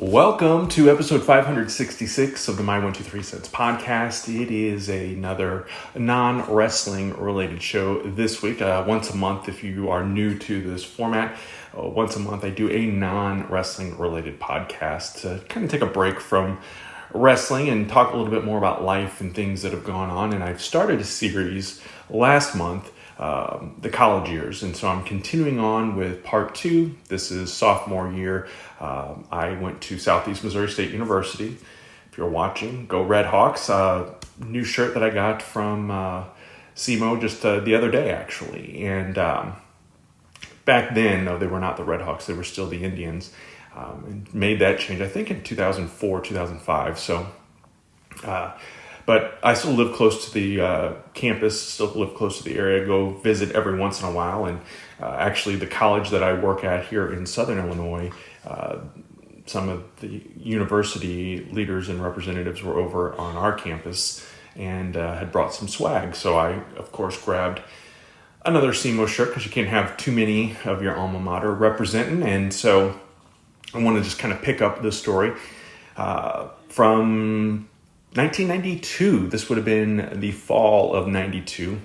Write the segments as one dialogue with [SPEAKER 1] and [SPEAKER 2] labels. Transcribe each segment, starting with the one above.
[SPEAKER 1] Welcome to episode 566 of the My 123 Cents podcast. It is another non-wrestling related show this week. Once a month, if you are new to this format, once a month I do a non-wrestling related podcast to kind of take a break from wrestling and talk a little bit more about life and things that have gone on. And I've started a series last month, the college years, and so I'm continuing on with part 2. This is sophomore year. I went to Southeast Missouri State University. If you're watching, go Red Hawks. New shirt that I got from SEMO just the other day, actually. And back then, no, they were not the Red Hawks. They were still the Indians. And made that change, I think, in 2004, 2005. So, but I still live close to the campus, still live close to the area, go visit every once in a while. And actually, the college that I work at here in Southern Illinois, some of the university leaders and representatives were over on our campus and had brought some swag. So I, of course, grabbed another SEMO shirt because you can't have too many of your alma mater representing. And so I want to just kind of pick up this story from 1992. This would have been the fall of 92.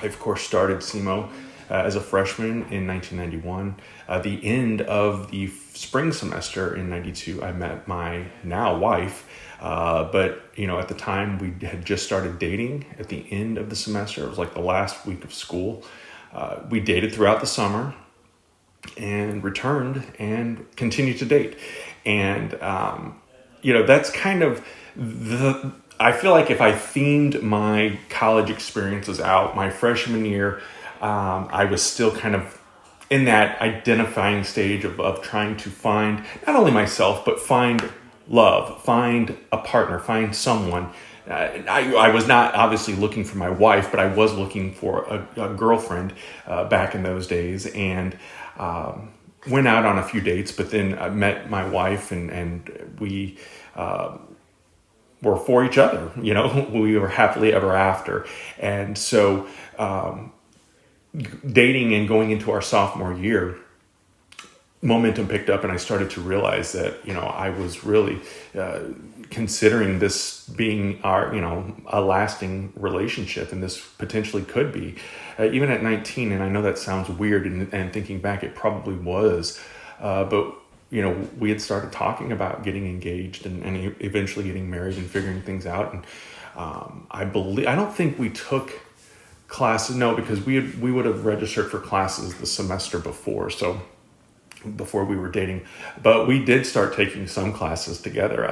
[SPEAKER 1] I, of course, started SEMO as a freshman in 1991. The end of the spring semester in 92, I met my now wife. But, you know, at the time we had just started dating at the end of the semester. It was like the last week of school. We dated throughout the summer and returned and continued to date. And, you know, that's kind of I feel like if I themed my college experiences out, my freshman year, I was still kind of in that identifying stage of trying to find not only myself, but find love, find a partner, find someone. I was not obviously looking for my wife, but I was looking for a girlfriend back in those days, and went out on a few dates, but then I met my wife and we were for each other. You know, we were happily ever after. And so dating and going into our sophomore year, momentum picked up, and I started to realize that, you know, I was really considering this being our, you know, a lasting relationship, and this potentially could be, even at 19. And I know that sounds weird, and thinking back, it probably was, but you know, we had started talking about getting engaged and eventually getting married and figuring things out. And I don't think we took classes, no, because we would have registered for classes the semester before, so before we were dating, but we did start taking some classes together.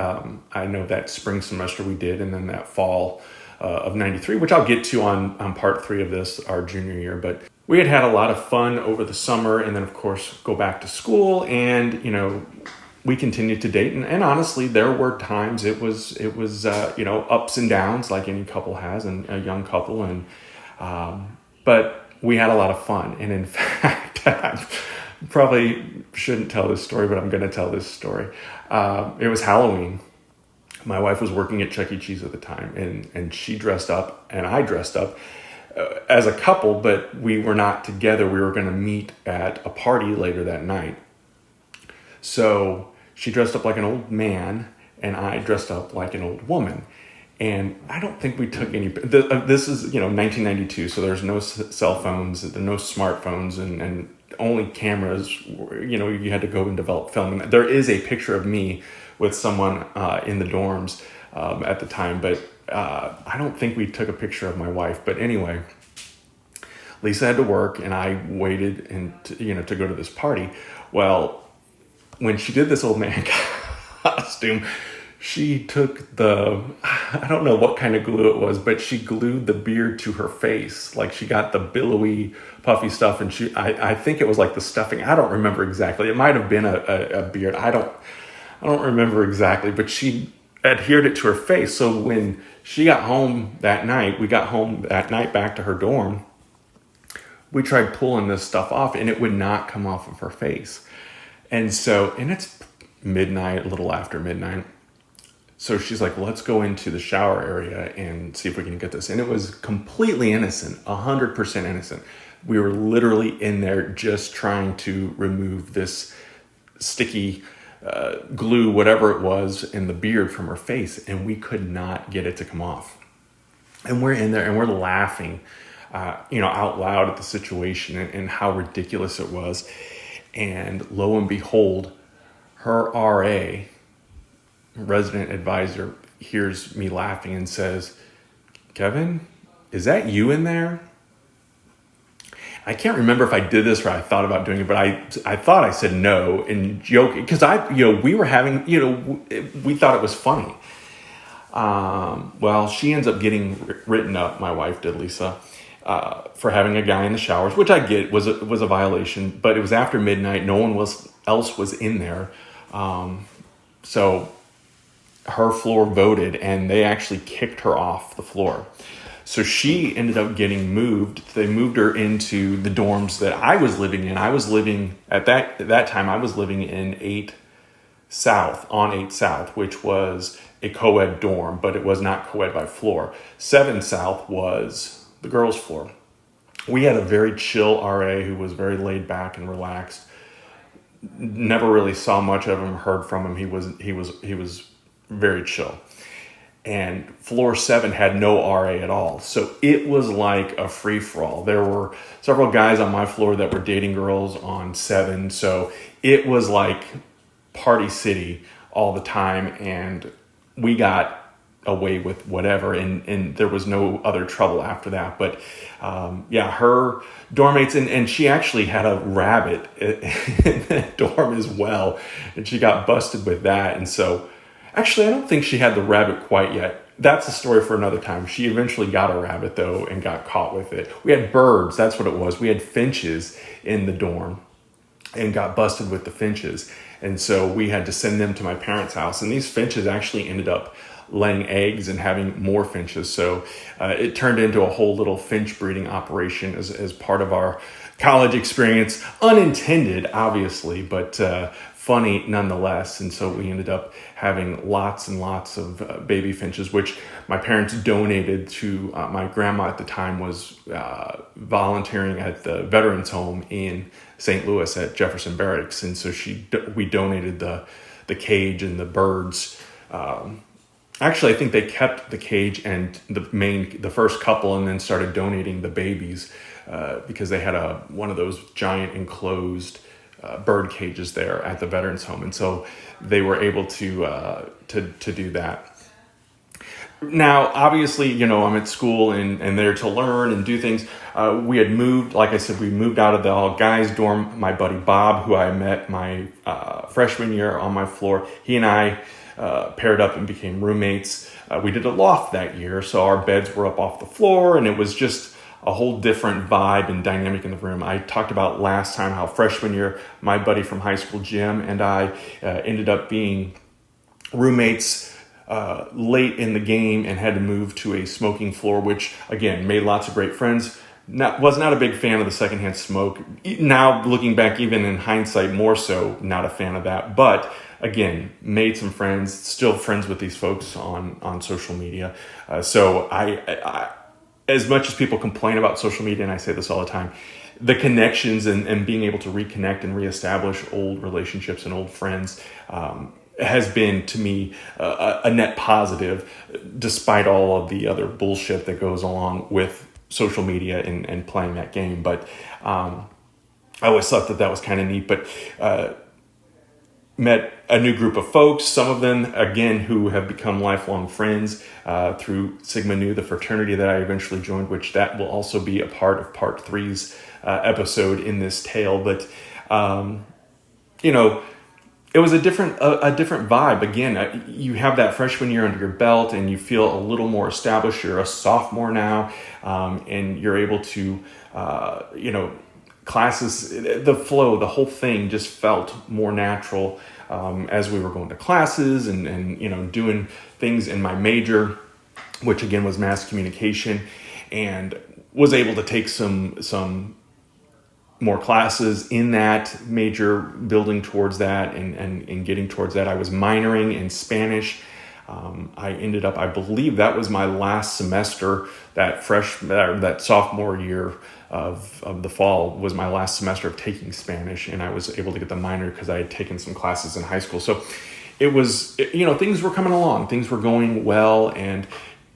[SPEAKER 1] I know that spring semester we did, and then that fall of 93, which I'll get to on part 3 of this, our junior year. But we had a lot of fun over the summer, and then of course go back to school, and, you know, we continued to date. And honestly, there were times it was you know, ups and downs like any couple has, and a young couple. And, but we had a lot of fun. And in fact, I probably shouldn't tell this story, but I'm going to tell this story. It was Halloween. My wife was working at Chuck E. Cheese at the time, and she dressed up and I dressed up as a couple, but we were not together. We were going to meet at a party later that night. So she dressed up like an old man and I dressed up like an old woman. And I don't think we took any, this is, you know, 1992. So there's no cell phones, there's no smartphones, and only cameras, you know, you had to go and develop film. And there is a picture of me with someone in the dorms at the time, but I don't think we took a picture of my wife. But anyway, Lisa had to work, and I waited to go to this party. Well, when she did this old man costume, she took I don't know what kind of glue it was, but she glued the beard to her face. Like, she got the billowy, puffy stuff, and I think it was like the stuffing. I don't remember exactly. It might have been a beard. I don't remember exactly, but she adhered it to her face. So when she got home that night, we got home that night back to her dorm, we tried pulling this stuff off, and it would not come off of her face. And it's midnight, a little after midnight. So she's like, let's go into the shower area and see if we can get this. And it was completely innocent, 100% innocent. We were literally in there just trying to remove this sticky glue, whatever it was, in the beard from her face, and we could not get it to come off. And we're in there and we're laughing, out loud at the situation and how ridiculous it was. And lo and behold, her RA, resident advisor, hears me laughing and says, "Kevin, is that you in there?" I can't remember if I did this or I thought about doing it, but I thought I said no and joking because we were having, we thought it was funny. Well, she ends up getting written up. My wife did, Lisa, for having a guy in the showers, which I get was a violation, but it was after midnight. No one else was in there. So her floor voted and they actually kicked her off the floor. So she ended up getting moved. They moved her into the dorms that I was living in. I was living at that time, I was living in 8 South, on 8 South, which was a co-ed dorm, but it was not co-ed by floor. 7 South was the girls' floor. We had a very chill RA who was very laid back and relaxed. Never really saw much of him, heard from him. He was very chill. And floor 7 had no RA at all. So it was like a free-for-all. There were several guys on my floor that were dating girls on 7. So it was like party city all the time. And we got away with whatever. And there was no other trouble after that. But her dorm mates, and she actually had a rabbit in that dorm as well. And she got busted with that. And so actually, I don't think she had the rabbit quite yet. That's a story for another time. She eventually got a rabbit, though, and got caught with it. We had birds. That's what it was. We had finches in the dorm and got busted with the finches. And so we had to send them to my parents' house. And these finches actually ended up laying eggs and having more finches. So it turned into a whole little finch breeding operation as part of our college experience. Unintended, obviously, but funny nonetheless. And so we ended up having lots and lots of baby finches, which my parents donated to. My grandma at the time was volunteering at the Veterans Home in St. Louis at Jefferson Barracks. And so we donated the cage and the birds. Actually, I think they kept the cage and the first couple and then started donating the babies because they had one of those giant enclosed bird cages there at the Veterans Home. And so they were able to do that. Now, obviously, I'm at school and there to learn and do things. We had moved, like I said, we moved out of the all guys dorm. My buddy Bob, who I met my freshman year on my floor, he and I paired up and became roommates. We did a loft that year, so our beds were up off the floor, and it was just a whole different vibe and dynamic in the room. I talked about last time how freshman year, my buddy from high school, Jim, and I ended up being roommates late in the game and had to move to a smoking floor, which, again, made lots of great friends. Was not a big fan of the secondhand smoke. Now, looking back, even in hindsight, more so, not a fan of that. But again, made some friends, still friends with these folks on social media. So I as much as people complain about social media, and I say this all the time, the connections and being able to reconnect and reestablish old relationships and old friends has been, to me, a net positive, despite all of the other bullshit that goes along with social media and playing that game. But I always thought that was kind of neat. But met a new group of folks, some of them, again, who have become lifelong friends through Sigma Nu, the fraternity that I eventually joined, which that will also be a part of part 3's episode in this tale. But, it was a different vibe. Again, you have that freshman year under your belt and you feel a little more established. You're a sophomore now, and you're able to, classes, the flow, the whole thing just felt more natural as we were going to classes and doing things in my major, which again was mass communication, and was able to take some more classes in that major, building towards that and getting towards that. I was minoring in Spanish. I ended up, I believe that was my last semester, that sophomore year of the fall was my last semester of taking Spanish, and I was able to get the minor because I had taken some classes in high school. So it was, things were coming along, things were going well, and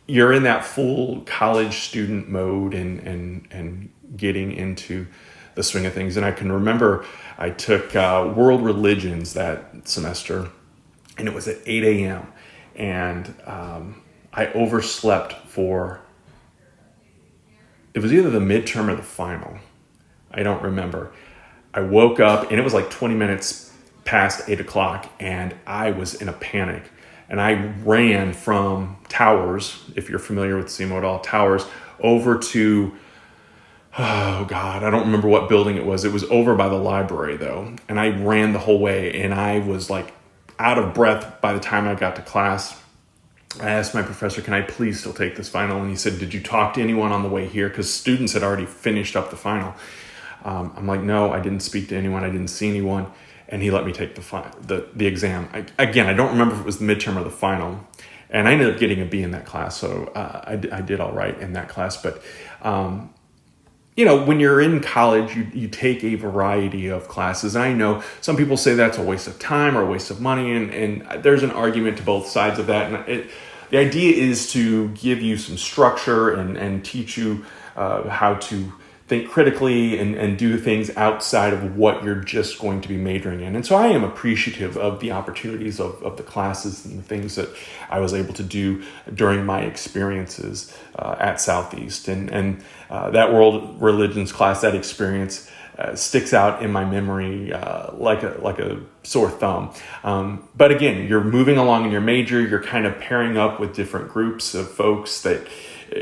[SPEAKER 1] you're in that full college student mode and getting into the swing of things. And I can remember I took world religions that semester, and it was at 8 a.m. And I overslept it was either the midterm or the final. I don't remember. I woke up and it was like 20 minutes past 8 o'clock, and I was in a panic. And I ran from Towers, if you're familiar with SEMO at all, Towers, over to, oh God, I don't remember what building it was. It was over by the library though. And I ran the whole way, and I was like out of breath by the time I got to class. I asked my professor, can I please still take this final? And he said, did you talk to anyone on the way here? Because students had already finished up the final. I'm like, no, I didn't speak to anyone. I didn't see anyone. And he let me take the exam. I don't remember if it was the midterm or the final. And I ended up getting a B in that class. So I did all right in that class. But, when you're in college, you take a variety of classes. And I know some people say that's a waste of time or a waste of money. And there's an argument to both sides of that. And the idea is to give you some structure and teach you how to think critically and do things outside of what you're just going to be majoring in. And so I am appreciative of the opportunities of the classes and the things that I was able to do during my experiences at Southeast. And that world religions class, that experience sticks out in my memory like a sore thumb. But again, you're moving along in your major, you're kind of pairing up with different groups of folks that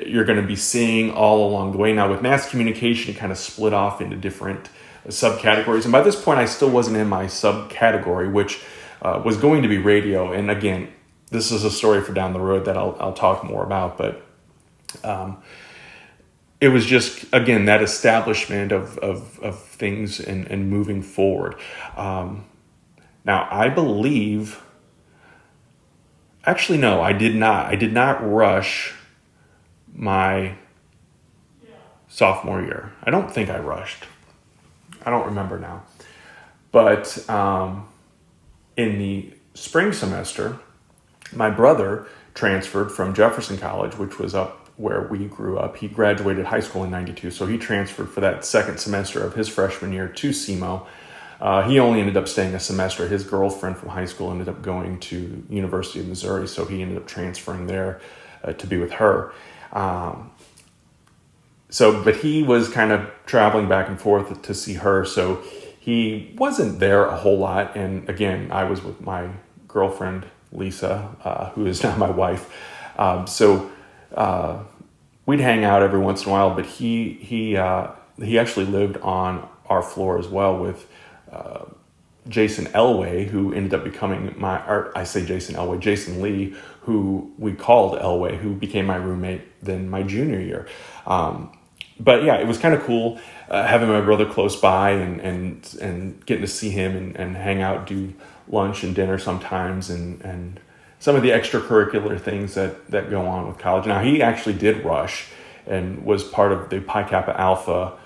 [SPEAKER 1] you're going to be seeing all along the way. Now with mass communication, you kind of split off into different subcategories. And by this point, I still wasn't in my subcategory, which was going to be radio. And again, this is a story for down the road that I'll talk more about. But it was just, again, that establishment of things and moving forward. Now, I believe, actually, no, I did not. I did not rush my sophomore year. I don't think I rushed. I don't remember now. But in the spring semester, my brother transferred from Jefferson College, which was up where we grew up. He graduated high school in 92, so he transferred for that second semester of his freshman year to SEMO. He only ended up staying a semester. His girlfriend from high school ended up going to University of Missouri, so he ended up transferring there to be with her. But he was kind of traveling back and forth to see her, so he wasn't there a whole lot. And again, I was with my girlfriend, Lisa, who is now my wife. We'd hang out every once in a while, but he actually lived on our floor as well with Jason Elway, who ended up becoming Jason Lee, who we called Elway, who became my roommate then my junior year. But yeah, it was kind of cool having my brother close by and getting to see him and hang out, do lunch and dinner sometimes, and some of the extracurricular things that go on with college. Now, he actually did rush and was part of the Pi Kappa Alpha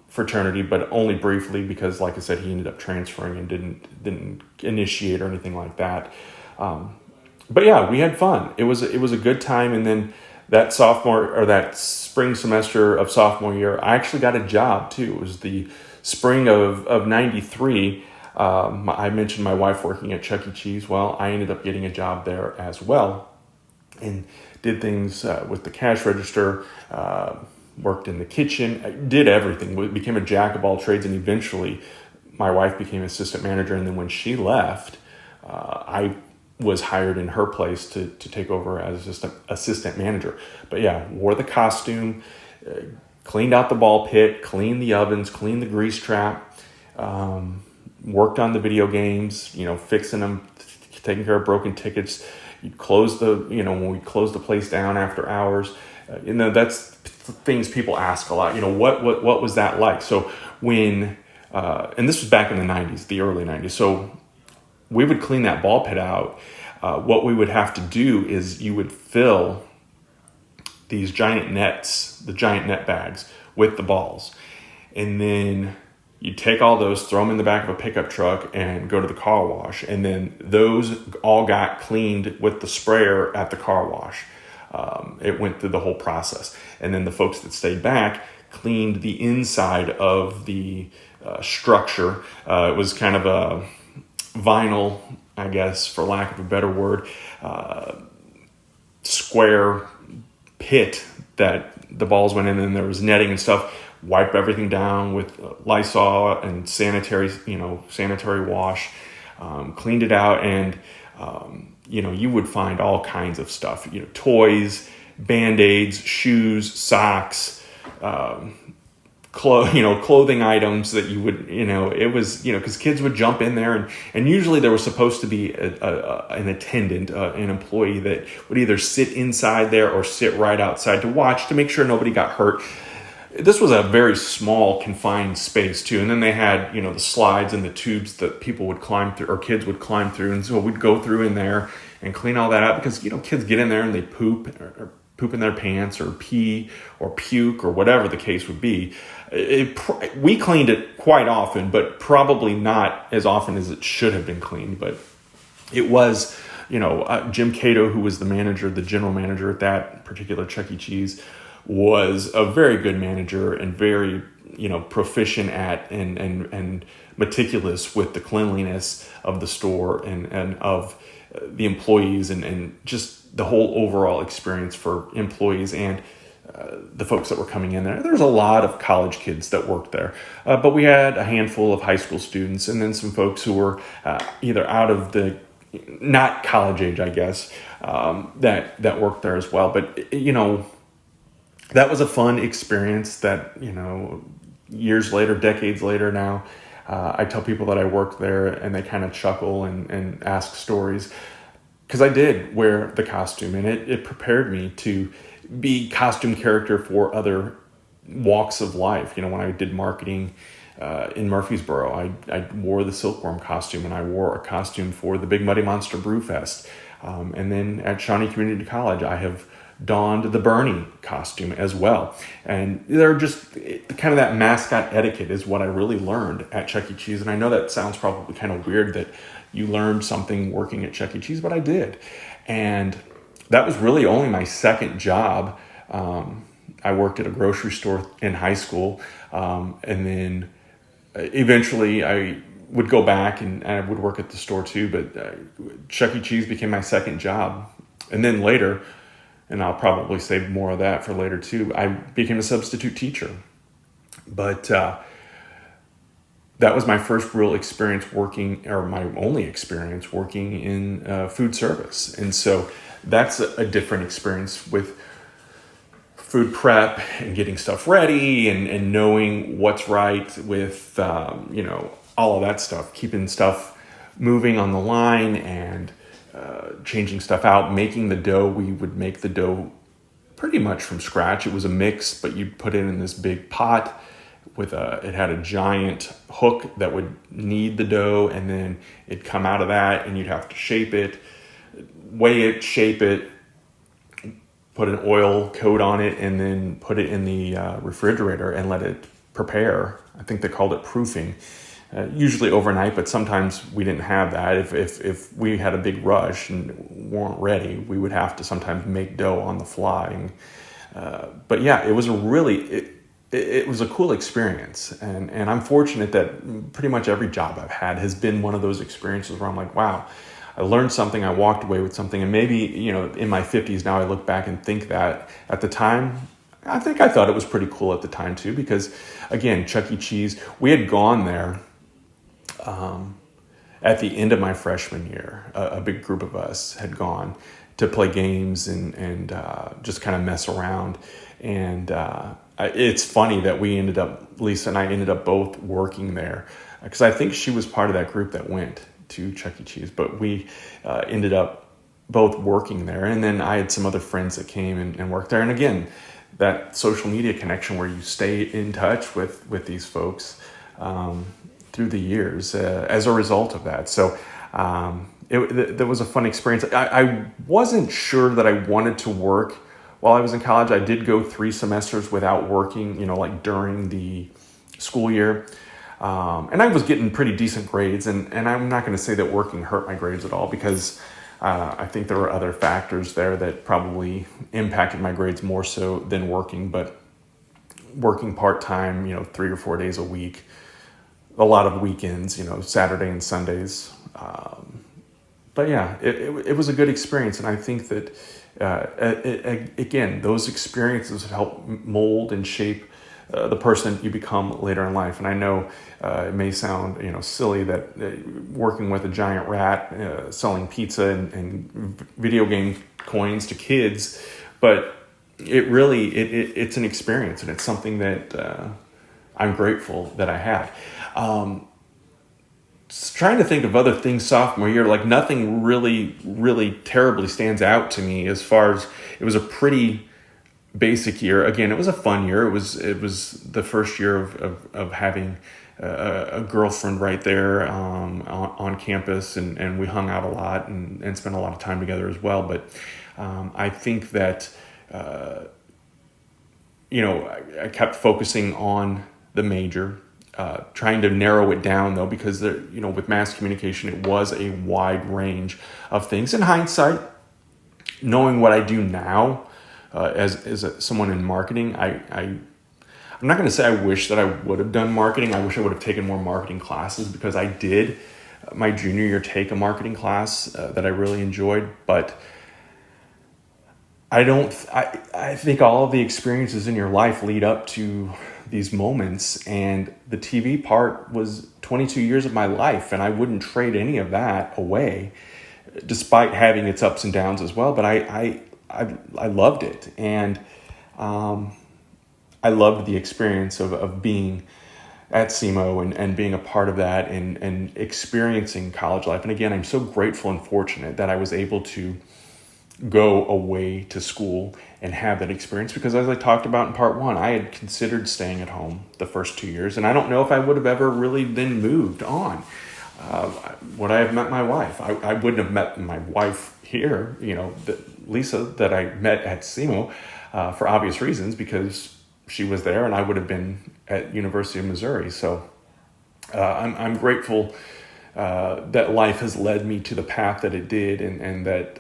[SPEAKER 1] fraternity, but only briefly because, like I said, he ended up transferring and didn't initiate or anything like that. But yeah, we had fun. It was a good time. And then that spring semester of sophomore year, I actually got a job too. It was the spring of 93. I mentioned my wife working at Chuck E. Cheese. Well, I ended up getting a job there as well and did things with the cash register, worked in the kitchen, did everything, became a jack of all trades. And eventually my wife became assistant manager. And then when she left, I was hired in her place to take over as assistant manager. But yeah, wore the costume, cleaned out the ball pit, cleaned the ovens, cleaned the grease trap, worked on the video games, fixing them, taking care of broken tickets. You'd close when we closed the place down after hours, that's things people ask a lot. What was that like? So when, and this was back in the 90s, the early 90s. So we would clean that ball pit out. what we would have to do is you would fill these giant nets, the giant net bags, with the balls. And then you take all those, throw them in the back of a pickup truck and go to the car wash. And then those all got cleaned with the sprayer at the car wash. It went through the whole process. And then the folks that stayed back cleaned the inside of the structure. It was kind of a vinyl, I guess, for lack of a better word, square pit that the balls went in, and there was netting and stuff. Wipe everything down with Lysol and sanitary wash, cleaned it out, and you would find all kinds of stuff, toys, Band-Aids, shoes, socks, clothing items that you would, it was, because kids would jump in there, and usually there was supposed to be an attendant, an employee that would either sit inside there or sit right outside to watch to make sure nobody got hurt. This was a very small, confined space too. And then they had, the slides and the tubes that people would climb through, or kids would climb through. And so we'd go through in there and clean all that up, because, kids get in there and they poop or poop in their pants or pee or puke or whatever the case would be. We cleaned it quite often, but probably not as often as it should have been cleaned. But it was, Jim Cato, who was the general manager at that particular Chuck E. Cheese, was a very good manager and very, proficient at and meticulous with the cleanliness of the store and of the employees and just the whole overall experience for employees and the folks that were coming in there. There's a lot of college kids that worked there, but we had a handful of high school students and then some folks who were either out of the, not college age, I guess, that worked there as well. But, that was a fun experience that, years later, decades later now, I tell people that I worked there and they kind of chuckle and ask stories, because I did wear the costume and it prepared me to be costume character for other walks of life. When I did marketing in Murfreesboro, I wore the silkworm costume and I wore a costume for the Big Muddy Monster Brew Fest. And then at Shawnee Community College, I have donned the Bernie costume as well. And they're just kind of that mascot etiquette is what I really learned at Chuck E. Cheese. And I know that sounds probably kind of weird that you learned something working at Chuck E. Cheese, but I did. And that was really only my second job. I worked at a grocery store in high school. And then eventually I would go back and I would work at the store too. But Chuck E. Cheese became my second job. And then later, and I'll probably save more of that for later too, I became a substitute teacher. But that was my first real experience working, or my only experience working in food service. And so that's a different experience with food prep and getting stuff ready and knowing what's right with, all of that stuff, keeping stuff moving on the line and changing stuff out, making the dough. We would make the dough pretty much from scratch. It was a mix, but you'd put it in this big pot with it had a giant hook that would knead the dough, and then it'd come out of that and you'd have to shape it, weigh it, shape it, put an oil coat on it, and then put it in the refrigerator and let it prepare. I think they called it proofing. Usually overnight, but sometimes we didn't have that. If we had a big rush and weren't ready, we would have to sometimes make dough on the fly. But yeah, it was it was a cool experience, and I'm fortunate that pretty much every job I've had has been one of those experiences where I'm like, wow, I learned something, I walked away with something, and maybe in my 50s now I look back and think that at the time, I think I thought it was pretty cool at the time too, because again, Chuck E. Cheese, we had gone there. At the end of my freshman year, a big group of us had gone to play games and just kind of mess around. And it's funny that Lisa and I ended up both working there, because I think she was part of that group that went to Chuck E. Cheese, but we ended up both working there. And then I had some other friends that came and worked there. And again, that social media connection where you stay in touch with these folks through the years as a result of that. So that was a fun experience. I wasn't sure that I wanted to work while I was in college. I did go 3 semesters without working, like during the school year. And I was getting pretty decent grades, and I'm not going to say that working hurt my grades at all, because I think there were other factors there that probably impacted my grades more so than working. But working part-time, 3 or 4 days a week, a lot of weekends, Saturday and Sundays. But yeah, it was a good experience. And I think that, again, those experiences help mold and shape the person you become later in life. And I know it may sound silly that working with a giant rat selling pizza and video game coins to kids, but it's an experience, and it's something that I'm grateful that I had. Trying to think of other things sophomore year, like nothing really terribly stands out to me, as far as it was a pretty basic year. Again, it was a fun year. It was the first year of having a girlfriend right there on campus, and we hung out a lot and spent a lot of time together as well. But I think that I kept focusing on the major, trying to narrow it down though, because with mass communication, it was a wide range of things. In hindsight, knowing what I do now, as someone in marketing, I'm not going to say I wish that I would have done marketing. I wish I would have taken more marketing classes, because I did my junior year take a marketing class that I really enjoyed. But I think all of the experiences in your life lead up to these moments, and the TV part was 22 years of my life, and I wouldn't trade any of that away, despite having its ups and downs as well. But I loved it, and I loved the experience of being at SEMO and being a part of that and experiencing college life. And again, I'm so grateful and fortunate that I was able to go away to school and have that experience, because as I talked about in part 1, I had considered staying at home the first 2 years, and I don't know if I would have ever really then moved on. Would I have met my wife? I wouldn't have met my wife here, Lisa, that I met at SEMO, for obvious reasons, because she was there and I would have been at University of Missouri. So I'm grateful that life has led me to the path that it did, and that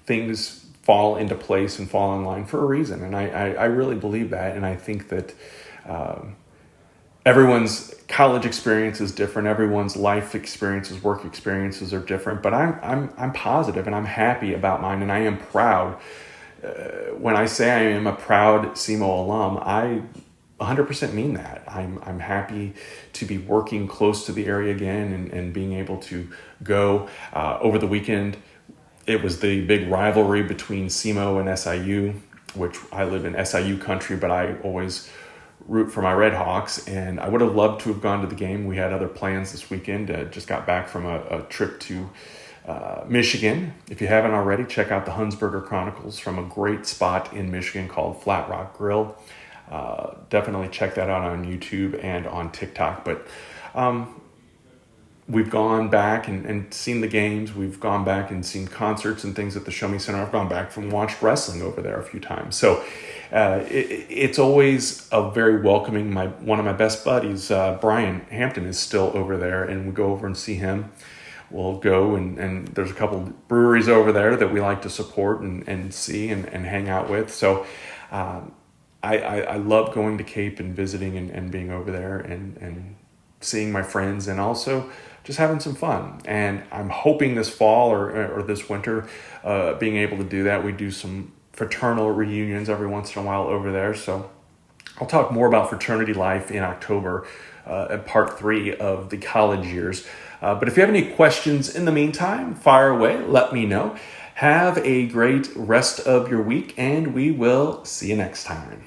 [SPEAKER 1] things fall into place and fall in line for a reason. And I really believe that. And I think that everyone's college experience is different. Everyone's life experiences, work experiences are different. But I'm positive, and I'm happy about mine, and I am proud. When I say I am a proud SEMO alum, I 100% mean that. I'm happy to be working close to the area again, and being able to go over the weekend. It was the big rivalry between SEMO and SIU, which I live in SIU country, but I always root for my Red Hawks, and I would have loved to have gone to the game. We had other plans this weekend. Just got back from a trip to Michigan. If you haven't already, check out the Hunsberger Chronicles from a great spot in Michigan called Flat Rock Grill. Definitely check that out on YouTube and on TikTok. But we've gone back and seen the games. We've gone back and seen concerts and things at the Show Me Center. I've gone back and watched wrestling over there a few times. So it's always a very welcoming. One of my best buddies, Brian Hampton, is still over there, and we go over and see him. We'll go and there's a couple breweries over there that we like to support and see and hang out with. So I love going to Cape and visiting and being over there and seeing my friends, and also just having some fun. And I'm hoping this fall or this winter, being able to do that. We do some fraternal reunions every once in a while over there. So I'll talk more about fraternity life in October at part 3 of the college years. But if you have any questions in the meantime, fire away, let me know. Have a great rest of your week, and we will see you next time.